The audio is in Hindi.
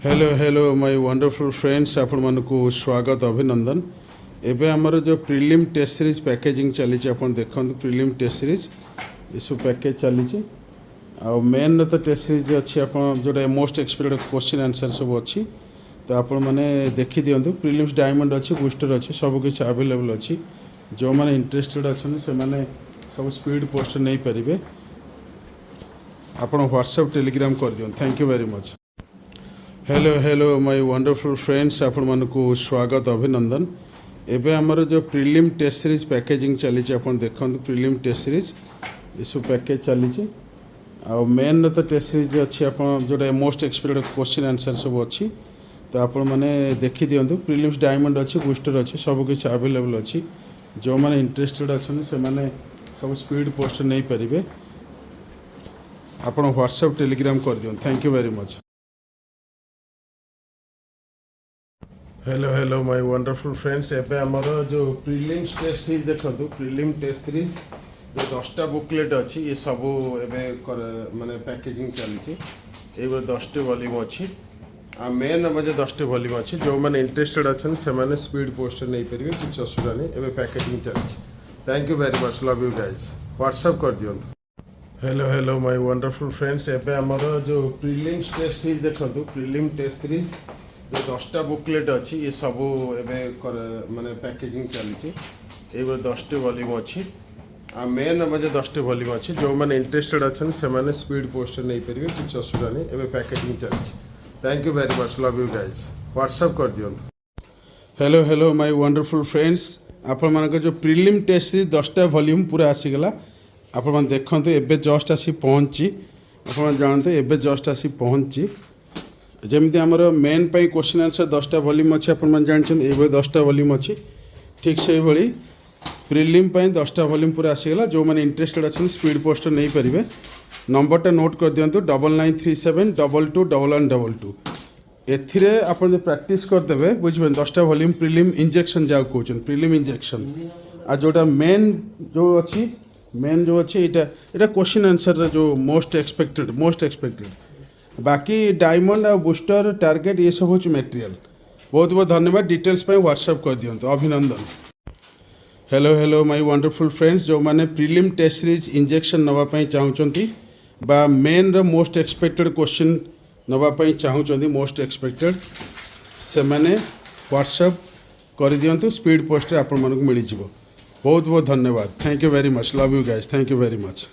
Hello hello my wonderful friends आपण मानकु स्वागत अभिनंदन। एबे हमर जो प्रीलिम टेस्ट सीरीज पैकेजिंग चली आपण देखंतु प्रीलिम टेस्ट सीरीज इसु पैकेज चली आ मेन तो टेस्ट सीरीज अच्छी आपण जोटा मोस्ट एक्सपेक्टेड क्वेश्चन आंसर सब अच्छी तो आपण माने देखि दियंतु। प्रीलिम्स डायमंड अच्छी बूस्टर अच्छी सब किछ अवेलेबल अच्छी। जो माने इंटरेस्टेड अछन से माने सब स्पीड पोस्ट नहीं परिबे। आपण व्हाट्सएप टेलीग्राम कर दियन। Thank you very much. Hello hello my wonderful friends आपण मानकु स्वागत अभिनंदन। एबे हमर जो प्रीलिम टेस्ट सीरीज पैकेजिंग चली आपण देखंतु प्रीलिम टेस्ट सीरीज इसु पैकेज चली आ मेन तो टेस्ट सीरीज अच्छी आपण जोटा मोस्ट एक्सपेक्टेड क्वेश्चन आंसर सब अच्छी तो आपण माने देखि दियंतु। प्रीलिम्स डायमंड अच्छी बूस्टर अच्छी सब किछ अवेलेबल अच्छी। जो माने इंटरेस्टेड अछन से माने सब स्पीड पोस्ट नहीं परिबे। आपण व्हाट्सएप टेलीग्राम कर दियन। Thank you very much. Hello hello my wonderful friends. एबे हमर जो प्रीलिम्स टेस्ट सीरीज देखंतु प्रीलिम टेस्ट सीरीज जो 10टा बुकलेट अच्छी ये सब एबे माने पैकेजिंग चली ए 10टी वॉल्यूम अच्छी आ मेन जो 10टी वॉल्यूम अच्छी। जो माने इंटरेस्टेड अछन से माने स्पीड पोस्ट नहीं परिबे कुछ असुविधा नहीं। एबे पैकेजिंग चली। Thank you very much. Love you guys. WhatsApp कर दियंतु। Hello hello my wonderful friends. एबे हमर जो प्रीलिम्स टेस्ट सीरीज देखंतु प्रीलिम टेस्ट सीरीज जो 10टा बुकलेट अच्छी ये सब एबे माने पैकेजिंग चली ए 10टी वॉल्यूम अच्छी आ मेन जो 10टी वॉल्यूम अच्छी। जो माने इंटरेस्टेड अछन से माने स्पीड पोस्ट नहीं परिबे कुछ असुविधा नहीं। एबे पैकेजिंग चली। Thank you very much. Love you guys. WhatsApp कर दियंतु। Hello hello my wonderful friends. आपण मानक जो प्रीलिम टेस्ट सीरीज 10टा वॉल्यूम पूरा आसीगला। आपण मान देखंतु एबे जस्ट आसी पहुंची। आपण जानते एबे जस्ट आसी पहुंची। जमी आमर मेन पाई क्वेश्चन आंसर 10टा वॉल्यूम अच्छी आप जानते ये 10टा वॉल्यूम अच्छी। ठीक से भाई प्रीलिम पाई 10टा वॉल्यूम पूरा आसीगला। जो मैंने इंटरेस्टेड अच्छे स्पीड पोस्ट नहीं पारे नंबरटा नोट कर दिंतु 9937 22 1122 एथिरे आप प्रैक्टिस करदे बुझे 10टा वॉल्यूम प्रीलिम इंजेक्शन जाओ कहते प्रीलिम इंजेक्शन आ जोटा मेन जो अच्छी मेन जो अच्छी यहाँ क्वेश्चन आंसर जो मोस्ट एक्सपेक्टेड बाकी डायमंड आ बूस्टर टारगेट ये सब हूँ मटेरियल। बहुत बहुत धन्यवाद। डिटेल्स पे व्हाट्सएप कर दियंतु। अभिनंदन। Hello hello my wonderful friends. जो माने प्रीलिम टेस्ट सीरीज इंजेक्शन नवापाई चाहूँगी बा मेन रो मोस्ट एक्सपेक्टेड क्वेश्चन नवापाई चाहूँगी मोस्ट एक्सपेक्टेड से माने व्हाट्सएप कर दियंतु। स्पीड पोस्ट आपण मानक मिल जिवो। बहुत बहुत धन्यवाद। Thank you very much. Love you guys. Thank you very much.